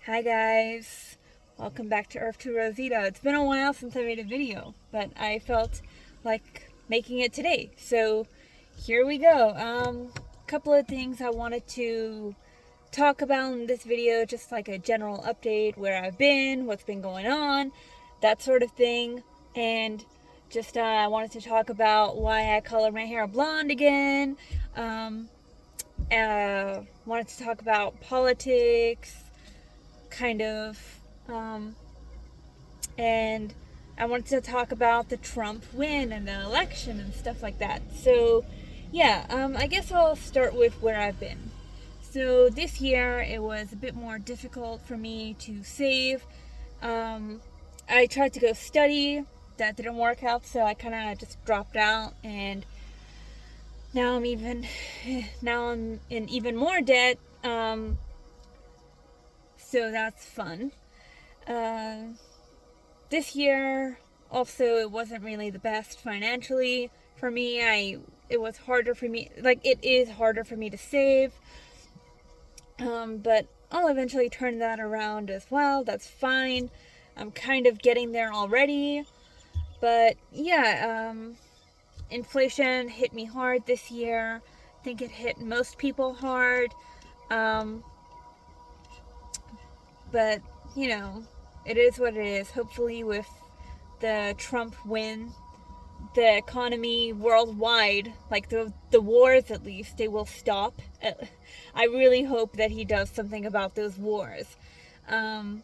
Hi guys, welcome back to Earth to Rosita. It's been a while since I made a video, but I felt like making it today. So here we go. Couple of things I wanted to talk about in this video, just like a general update, where I've been, what's been going on, that sort of thing. And just I wanted to talk about why I color my hair blonde again. Wanted to talk about politics, kind of. Um, and I wanted to talk about the Trump win and the election and stuff like that. So, yeah, I guess I'll start with where I've been. So, this year it was a bit more difficult for me to save. Um, I tried to go study, that didn't work out, so I kind of just dropped out, and now I'm in even more debt. So that's fun. Uh, this year also it wasn't really the best financially for me. It was harder for me, like it is harder for me to save, but I'll eventually turn that around as well. That's fine. I'm kind of getting there already. But yeah, inflation hit me hard this year. I think it hit most people hard. um, but you know, it is what it is. Hopefully with the Trump win, the economy worldwide, like the wars at least, they will stop. I really hope that he does something about those wars. Um,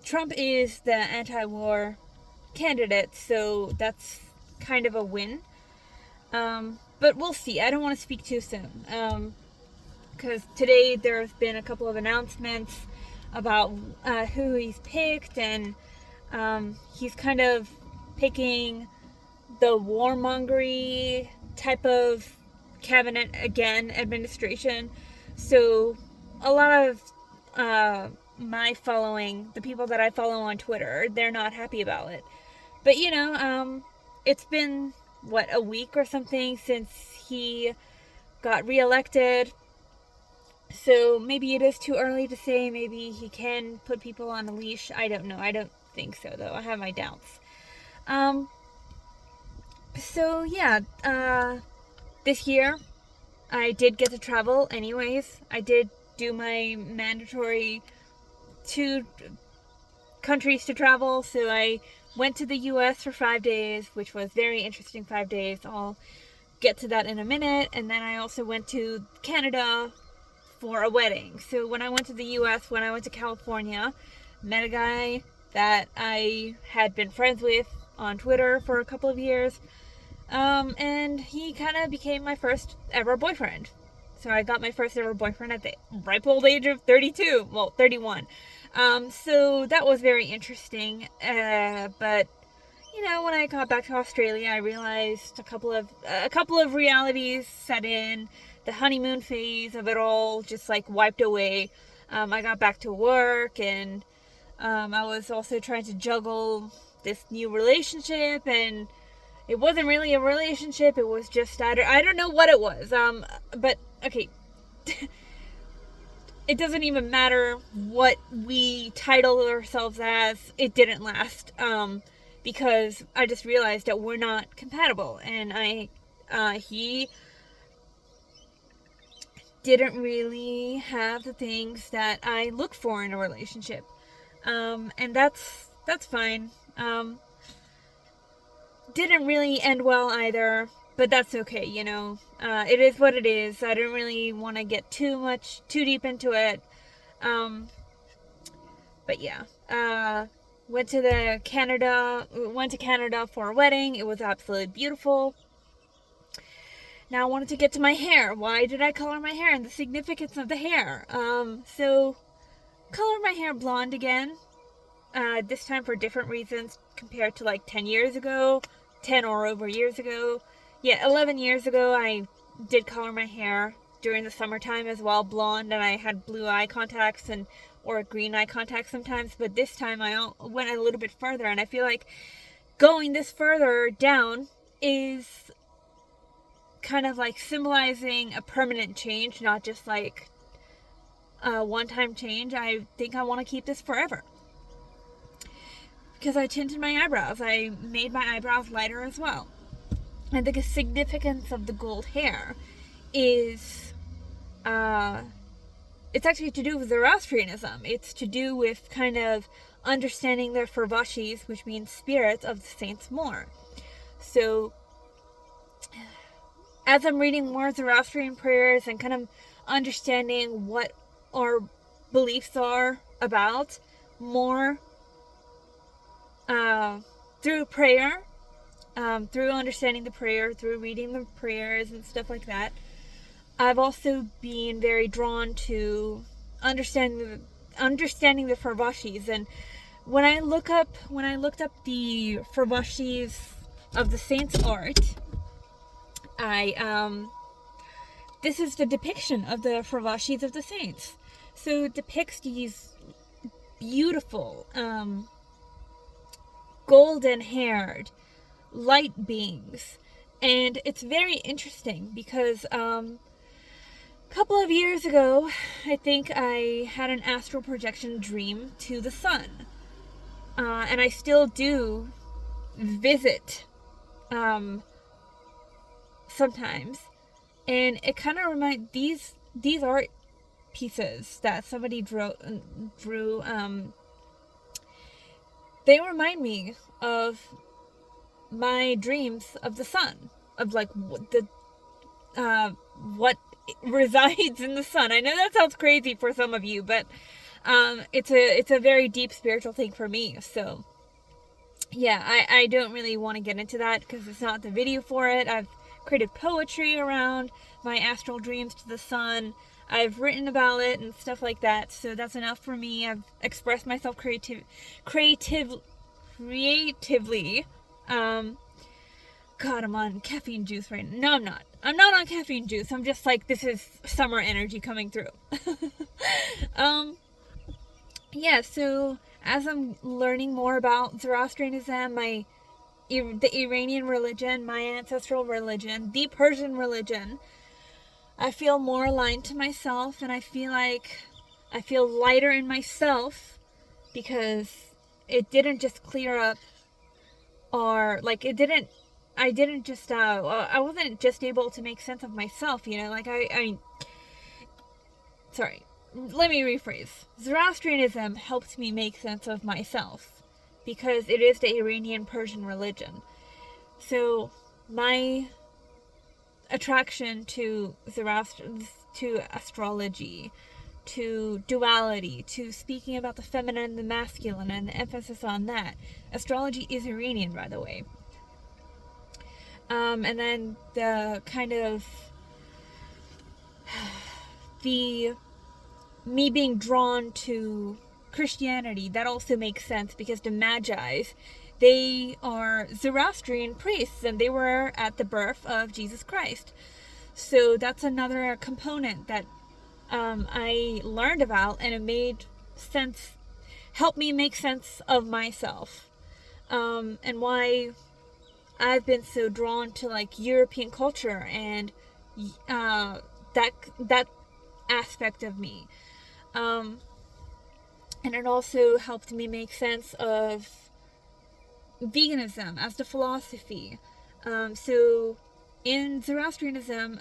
Trump is the anti-war candidate, so that's kind of a win. But we'll see. I don't want to speak too soon. Because today there's been a couple of announcements about who he's picked, and he's kind of picking the warmongery type of cabinet again administration. So a lot of my following, the people that I follow on Twitter, they're not happy about it. But it's been what, a week or something since he got reelected. So maybe it is too early to say. Maybe he can put people on a leash. I don't know. I don't think so, though. I have my doubts. Um, so yeah, this year I did get to travel anyways. I did do my mandatory 2 countries to travel. So I went to the US for 5 days, which was very interesting 5 days. I'll get to that in a minute. And then I also went to Canada for a wedding. So when I went to the US, when I went to California, met a guy that I had been friends with on Twitter for a couple of years. And he kind of became my first ever boyfriend. So I got my first ever boyfriend at the ripe old age of 32. Well, 31. So that was very interesting. But when I got back to Australia, I realized a couple of realities set in. The honeymoon phase of it all just like wiped away. I got back to work, and I was also trying to juggle this new relationship, and it wasn't really a relationship. It was just I don't know what it was. But okay, it doesn't even matter what we title ourselves as. It didn't last. Because I just realized that we're not compatible, and he didn't really have the things that I look for in a relationship. And that's fine. Didn't really end well either, but that's okay. It is what it is. I didn't really want to get too deep into it. Um, but yeah, went to Canada for a wedding. It was absolutely beautiful. Now I wanted to get to my hair. Why did I color my hair and the significance of the hair? So colored my hair blonde again. This time for different reasons compared to like 10 years ago, 10 or over years ago. Yeah, 11 years ago I did color my hair during the summertime as well, blonde, and I had blue eye contacts or green eye contacts sometimes. But this time I went a little bit further, and I feel like going this further down is kind of like symbolizing a permanent change, not just like a one-time change. I think I want to keep this forever. Because I tinted my eyebrows. I made my eyebrows lighter as well. And the significance of the gold hair is, it's actually to do with Zoroastrianism. It's to do with kind of understanding the Fervashis, which means spirits of the saints more. So, as I'm reading more Zoroastrian prayers and kind of understanding what our beliefs are about more through prayer, through understanding the prayer, through reading the prayers and stuff like that, I've also been very drawn to understanding the Fervashis. And when I looked up the Fervashis of the saints' art, this is the depiction of the Fervashis of the saints. So it depicts these beautiful, golden-haired light beings. And it's very interesting because a couple of years ago, I think I had an astral projection dream to the sun. And I still do visit sometimes. And it kind of reminds, these art pieces that somebody drew, they remind me of my dreams of the sun, of like what resides in the sun. I know that sounds crazy for some of you, but it's a very deep spiritual thing for me. So yeah, I don't really want to get into that because it's not the video for it. I've created poetry around my astral dreams to the sun. I've written about it and stuff like that, so that's enough for me. I've expressed myself creatively. God, I'm on caffeine juice right now. No, I'm not. I'm not on caffeine juice. I'm just like, this is summer energy coming through. Yeah, so as I'm learning more about Zoroastrianism, the Iranian religion, my ancestral religion, the Persian religion, I feel more aligned to myself, and I feel lighter in myself because it didn't just clear up, or like I wasn't just able to make sense of myself, like sorry, let me rephrase. Zoroastrianism helped me make sense of myself because it is the Iranian Persian religion. So my attraction to to astrology, to duality, to speaking about the feminine and the masculine and the emphasis on that. Astrology is Iranian, by the way. And then the kind of me being drawn to Christianity, that also makes sense because the Magi's, they are Zoroastrian priests and they were at the birth of Jesus Christ. So that's another component that I learned about, and it made sense, helped me make sense of myself, and why I've been so drawn to like European culture and that aspect of me. And it also helped me make sense of veganism as the philosophy. So in Zoroastrianism,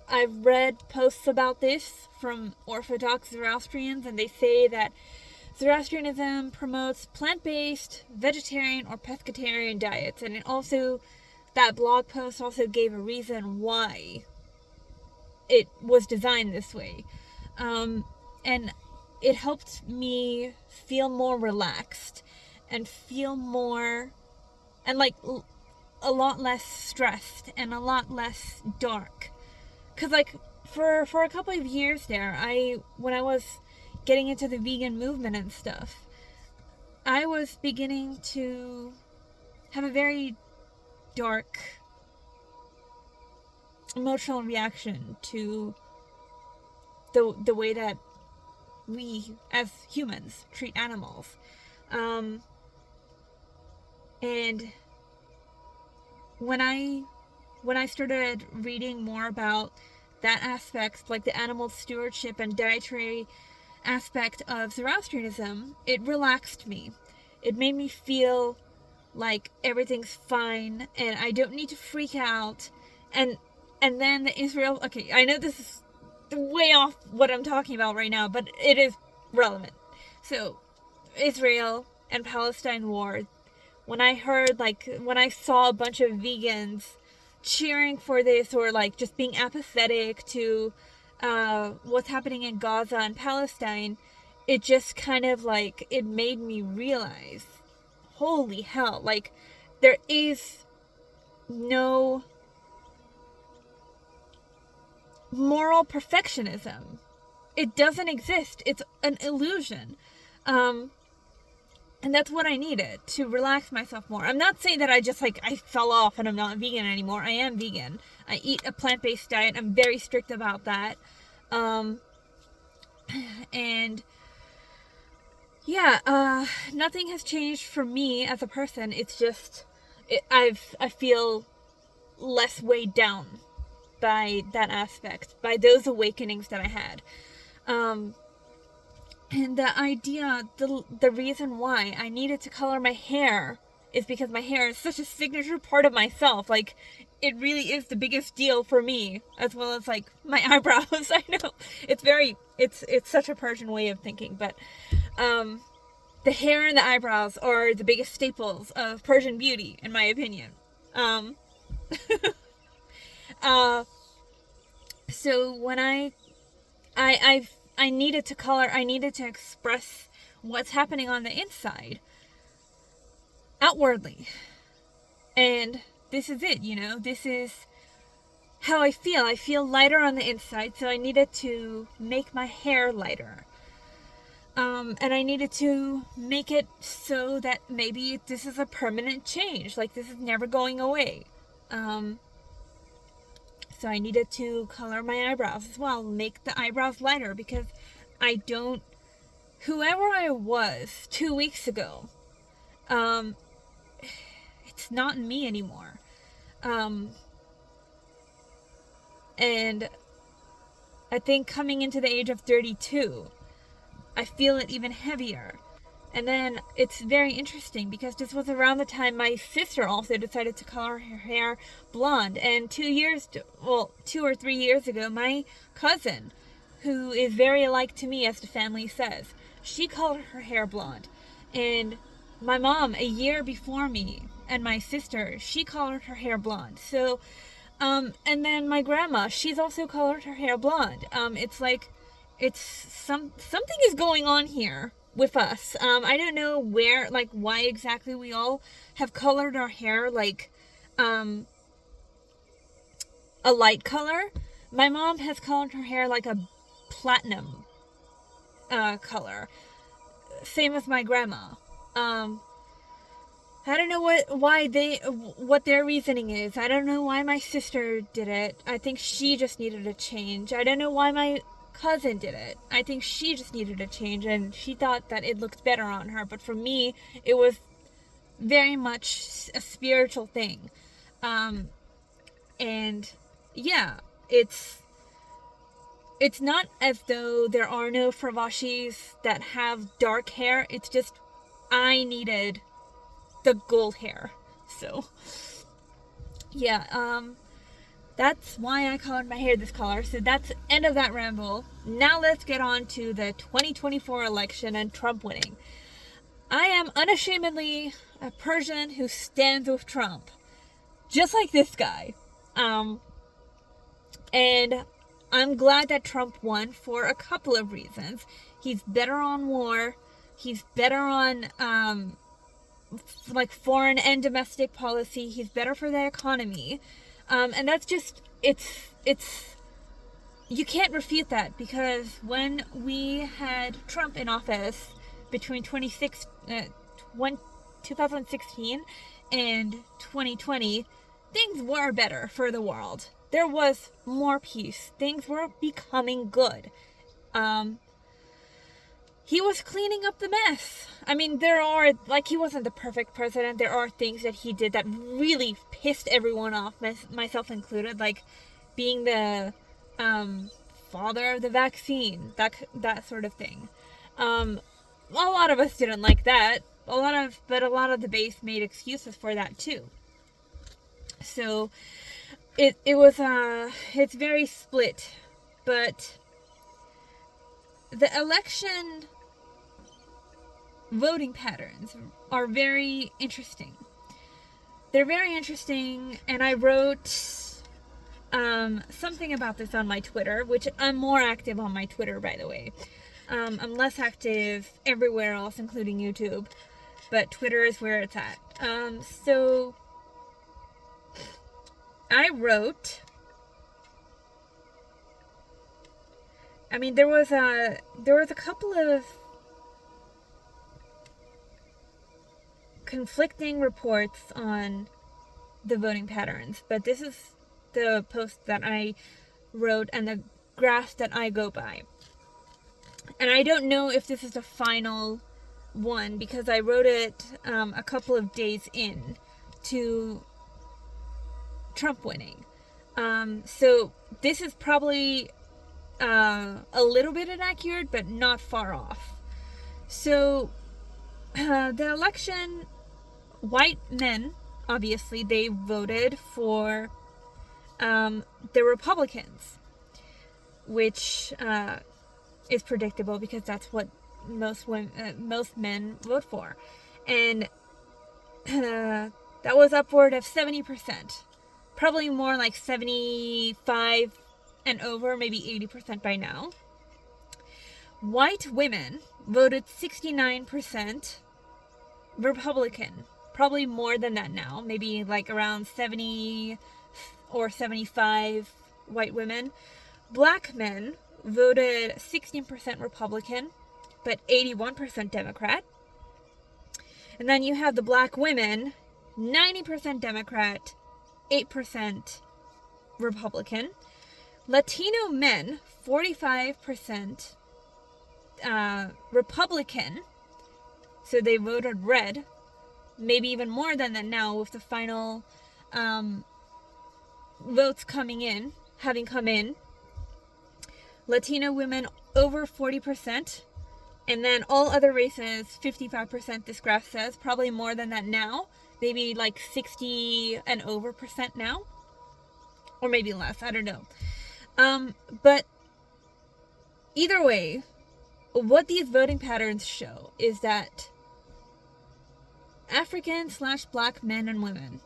I've read posts about this from Orthodox Zoroastrians, and they say that Zoroastrianism promotes plant-based, vegetarian, or pescatarian diets. And that blog post also gave a reason why it was designed this way. And it helped me feel more relaxed and feel more, and like a lot less stressed and a lot less dark. Cause like for a couple of years there, when I was getting into the vegan movement and stuff, I was beginning to have a very dark emotional reaction to the way that we as humans treat animals. And when I started reading more about that aspect, like the animal stewardship and dietary aspect of Zoroastrianism, it relaxed me. It made me feel like everything's fine and I don't need to freak out. And then the Israel, okay, I know this is way off what I'm talking about right now, but it is relevant. So, Israel and Palestine war, when I saw a bunch of vegans cheering for this, or like just being apathetic to what's happening in Gaza and Palestine, it just kind of like, it made me realize, holy hell, like there is no moral perfectionism. It doesn't exist. It's an illusion. And that's what I needed to relax myself more. I'm not saying that I fell off and I'm not vegan anymore. I am vegan. I eat a plant-based diet. I'm very strict about that. And yeah, nothing has changed for me as a person. It's just, I feel less weighed down by that aspect, by those awakenings that I had. And the idea, the reason why I needed to color my hair is because my hair is such a signature part of myself. Like, it really is the biggest deal for me, as well as like my eyebrows. I know it's such a Persian way of thinking, but the hair and the eyebrows are the biggest staples of Persian beauty, in my opinion. So when I needed to color, I needed to express what's happening on the inside outwardly. And this is it, this is how I feel. I feel lighter on the inside, so I needed to make my hair lighter. And I needed to make it so that maybe this is a permanent change, like this is never going away. So I needed to color my eyebrows as well, make the eyebrows lighter, because whoever I was 2 weeks ago, it's not me anymore. And I think coming into the age of 32, I feel it even heavier. And then it's very interesting because this was around the time my sister also decided to color her hair blonde. And 2 or 3 years ago, my cousin, who is very alike to me as the family says, she colored her hair blonde. And my mom, a year before me, and my sister, she colored her hair blonde. So, and then my grandma, she's also colored her hair blonde. It's like, something is going on here with us. I don't know why exactly we all have colored our hair like a light color. My mom has colored her hair like a platinum color. Same as my grandma. I don't know what their reasoning is. I don't know why my sister did it. I think she just needed a change. I don't know why my cousin did it. I think she just needed a change and she thought that it looked better on her, but for me it was very much a spiritual thing. And yeah, it's not as though there are no Fravashis that have dark hair. It's just I needed the gold hair. So yeah, that's why I colored my hair this color. So that's the end of that ramble. Now let's get on to the 2024 election and Trump winning. I am unashamedly a Persian who stands with Trump. Just like this guy. And I'm glad that Trump won for a couple of reasons. He's better on war. He's better on foreign and domestic policy. He's better for the economy. And that's just, it's, you can't refute that, because when we had Trump in office between 2016 and 2020, things were better for the world. There was more peace. Things were becoming good. He was cleaning up the mess. I mean, he wasn't the perfect president. There are things that he did that really pissed everyone off, myself included, like being the father of the vaccine, that sort of thing. A lot of us didn't like that. But a lot of the base made excuses for that too. So it's very split, but the election voting patterns are very interesting. They're very interesting, and I wrote something about this on my Twitter, which I'm more active on my Twitter, by the way. I'm less active everywhere else, including YouTube, but Twitter is where it's at. So I wrote, I mean, there was a couple of conflicting reports on the voting patterns, but this is the post that I wrote and the graph that I go by. And I don't know if this is the final one because I wrote it a couple of days in to Trump winning. So this is probably a little bit inaccurate, but not far off. So the election, white men, obviously, they voted for the Republicans, which is predictable because that's what most men vote for. And that was upward of 70%. Probably more like 75 and over, maybe 80% by now. White women voted 69% Republican. Probably more than that now. Maybe like around 70 or 75 white women. Black men voted 16% Republican, but 81% Democrat. And then you have the black women, 90% Democrat, 8% Republican. Latino men, 45% Republican. So they voted red. Maybe even more than that now with the final votes having come in. Latino women over 40%. And then all other races, 55%, this graph says. Probably more than that now. Maybe like 60 and over percent now. Or maybe less, I don't know. But either way, what these voting patterns show is that African/black men and women,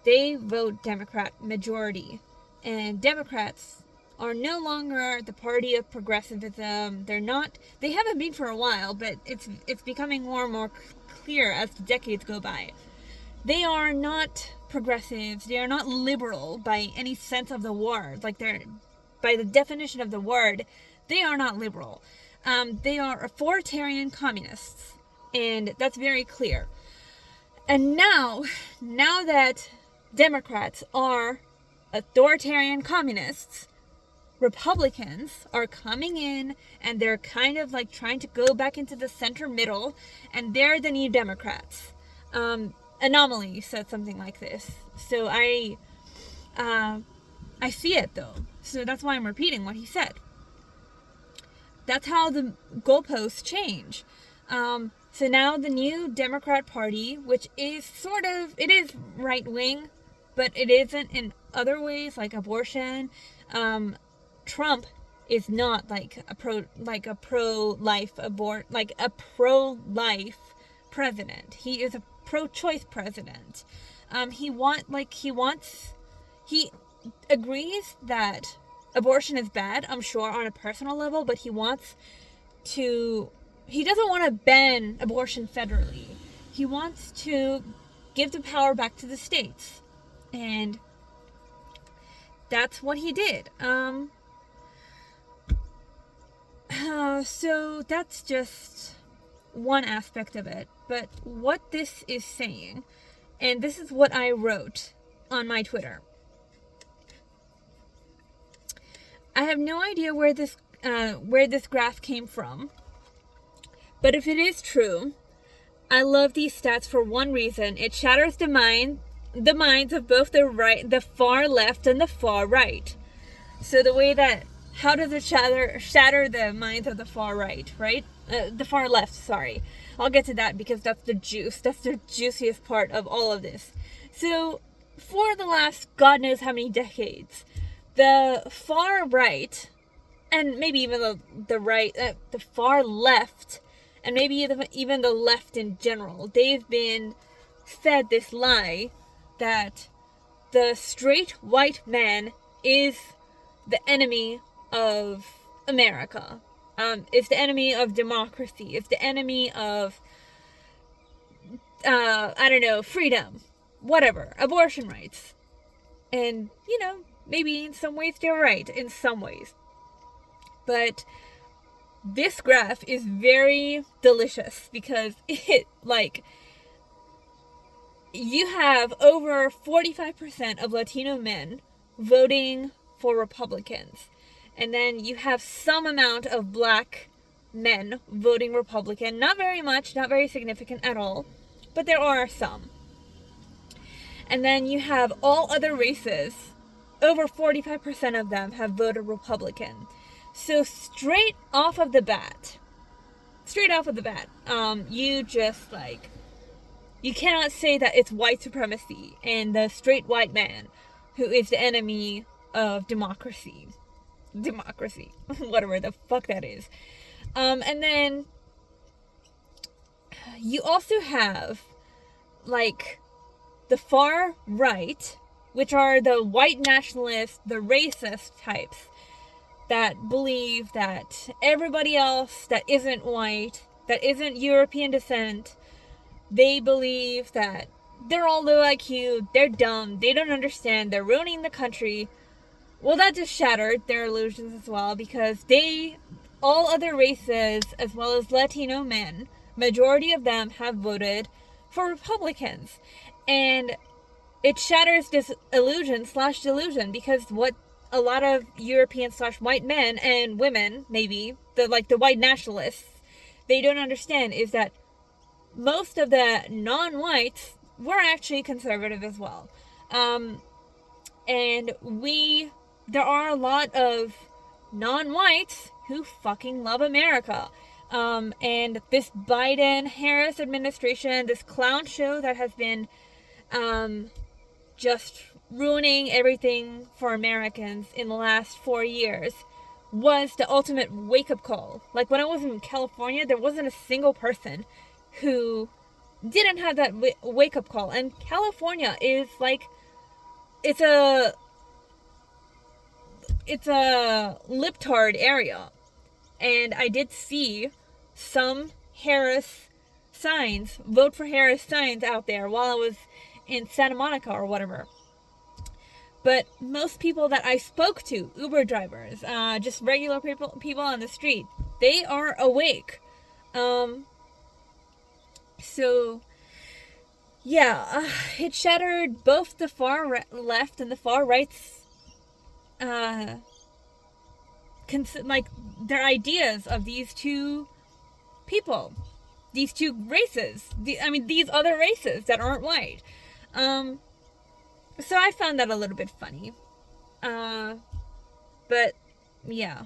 they vote Democrat majority. And Democrats are no longer the party of progressivism. They haven't been for a while, but it's becoming more and more clear as the decades go by. They are not progressives. They are not liberal by any sense of the word. Like by the definition of the word, they are not liberal. They are authoritarian communists, and that's very clear. And now that Democrats are authoritarian communists, Republicans are coming in and they're kind of like trying to go back into the center middle, and they're the new Democrats. Anomaly said something like this. So I see it though. So that's why I'm repeating what he said. That's how the goalposts change. So now the new Democrat Party, which is it is right-wing, but it isn't in other ways, like abortion. Trump is not like a pro-life president. He is a pro-choice president. He agrees that abortion is bad, I'm sure, on a personal level, but he doesn't want to ban abortion federally. He wants to give the power back to the states. And that's what he did. So that's just one aspect of it. But what this is saying, and this is what I wrote on my Twitter. I have no idea where this graph came from. But if it is true, I love these stats for one reason. It shatters the minds of both the far left and the far right. So how does it shatter the minds of the far right, right? The far left, sorry. I'll get to that because that's the juiciest part of all of this. So, for the last God knows how many decades, the far right, and maybe even the far left, and maybe even the left in general, they've been fed this lie that the straight white man is the enemy of America. Is the enemy of democracy. Is the enemy of, freedom. Whatever. Abortion rights. And, maybe in some ways they're right. In some ways. But this graph is very delicious because you have over 45% of Latino men voting for Republicans. And then you have some amount of black men voting Republican. Not very much, not very significant at all, but there are some. And then you have all other races, over 45% of them have voted Republican. So straight off of the bat, you cannot say that it's white supremacy and the straight white man who is the enemy of democracy, whatever the fuck that is. And then you also have the far right, which are the white nationalists, the racist types that believe that everybody else that isn't white, that isn't European descent, they believe that they're all low IQ, they're dumb, they don't understand, they're ruining the country. Well, that just shattered their illusions as well, because all other races, as well as Latino men, majority of them have voted for Republicans. And it shatters this illusion/delusion, because what a lot of European/white men and women, maybe, the white nationalists, they don't understand is that most of the non-whites were actually conservative as well. And there are a lot of non-whites who fucking love America. And this Biden-Harris administration, this clown show that has been just ruining everything for Americans in the last 4 years, was the ultimate wake-up call. Like, when I was in California, there wasn't a single person who didn't have that wake-up call. And California is it's a libtard area. And I did see some vote for Harris signs out there while I was in Santa Monica or whatever. But most people that I spoke to, Uber drivers, just regular people on the street, they are awake. So, yeah, it shattered both the far left and the far right's, their ideas of these two people, these two races, these other races that aren't white. So I found that a little bit funny. But, yeah,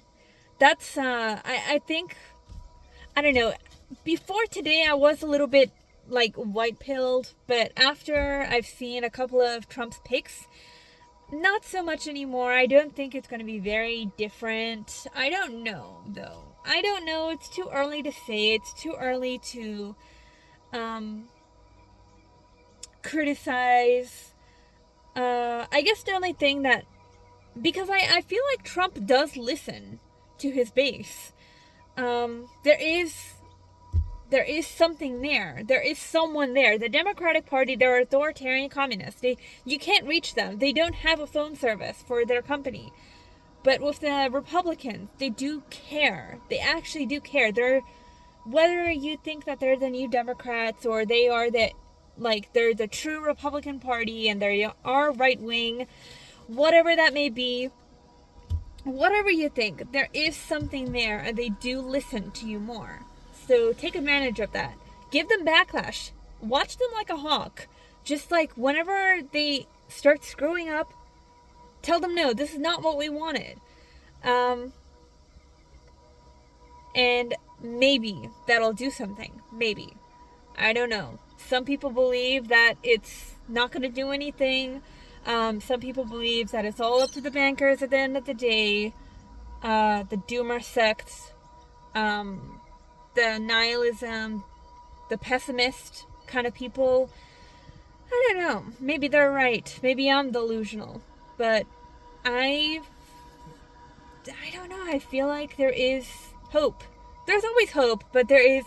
that's, I think, I don't know, before today I was a little bit, white-pilled, but after I've seen a couple of Trump's picks, not so much anymore. I don't think it's going to be very different. I don't know, though. I don't know. It's too early to say. It's too early to, criticize. I guess the only thing that, because I feel like Trump does listen to his base. There is something there. There is someone there. The Democratic Party, they're authoritarian communists. You can't reach them. They don't have a phone service for their company. But with the Republicans, they do care. They actually do care. Whether you think that they're the new Democrats or they are they're the true Republican Party and they are right wing, whatever that may be, whatever you think, there is something there and they do listen to you more. So take advantage of that. Give them backlash. Watch them like a hawk. Just whenever they start screwing up, tell them, no, this is not what we wanted. And maybe that'll do something. Maybe. I don't know. Some people believe that it's not going to do anything. Some people believe that it's all up to the bankers at the end of the day. The doomer sects, the nihilism, the pessimist kind of people. I don't know. Maybe they're right. Maybe I'm delusional. But I don't know. I feel like there is hope. There's always hope, but there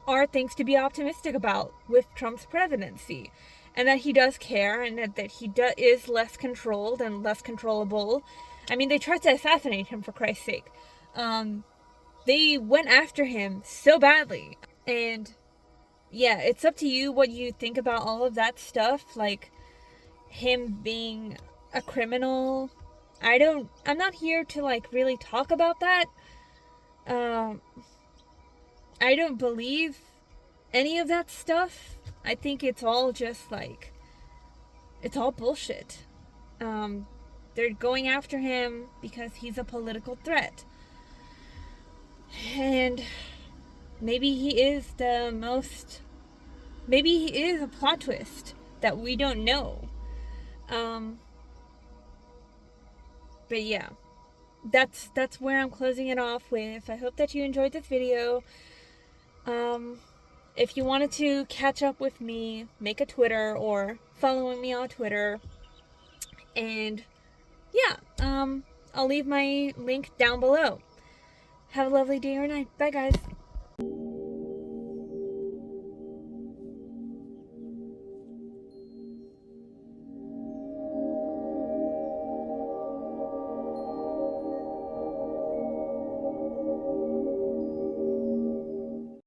are things to be optimistic about with Trump's presidency, and that he does care, and that is less controlled and less controllable. I mean, they tried to assassinate him, for Christ's sake. They went after him so badly, and yeah, it's up to you what you think about all of that stuff, like him being a criminal. I'm not here to like really talk about that. I don't believe any of that stuff. I think it's all just like, it's all bullshit. They're going after him because he's a political threat. And maybe he is maybe he is a plot twist that we don't know. But yeah, that's where I'm closing it off with. I hope that you enjoyed this video. If you wanted to catch up with me, make a Twitter or follow me on Twitter. And yeah, I'll leave my link down below. Have a lovely day or night. Bye, guys.